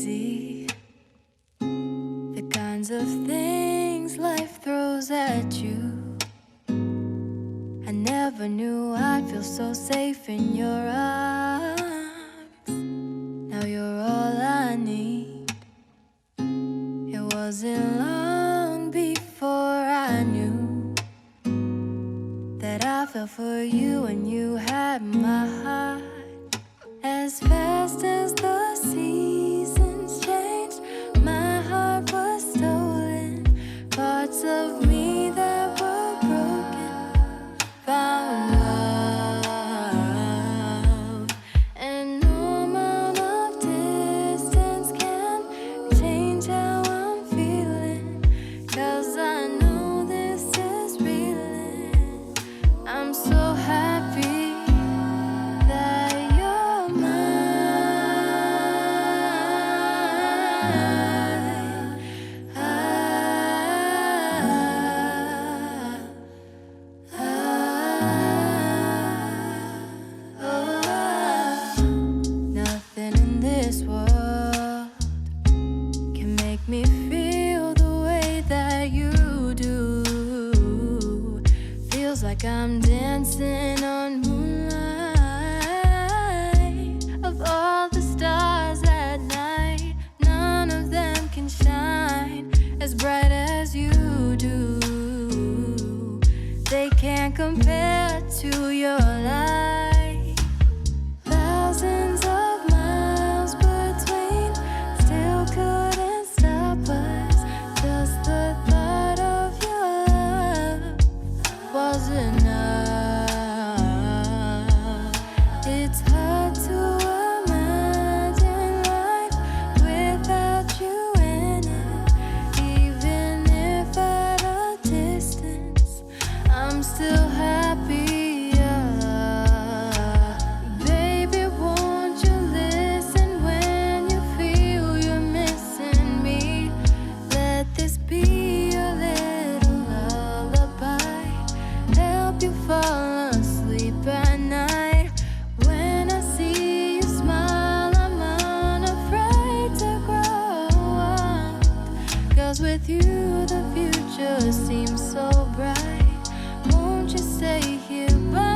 crazy. The kinds of things life throws at you. I never knew I'd feel so safe in your arms. Now you're all I need. It wasn't long before I knew that I fell for you and you had my heart. As fast as the seasons changed, my heart was stolen. Parts of me that were broken found love. And no amount of distance can change how I'm feeling, 'cause I know this is real. I'm so happy that you're mine. Nothing in this world can make me feel the way that you do. Feels like I'm dancing on moonlight. Of all the stars at night, none of them can shine as bright as you do. They can't compare to your light. Thousands of miles between, still couldn't stop us. Just the thought of your love was enough. It's hard to imagine life without you in it. Even if at a distance, I'm still happier. Baby, won't you listen when you feel you're missing me? Let this be your little lullaby. Help you fall asleep at night. When I see you smile, I'm unafraid to grow up. 'Cause with you the future seems so bright. Won't you stay here by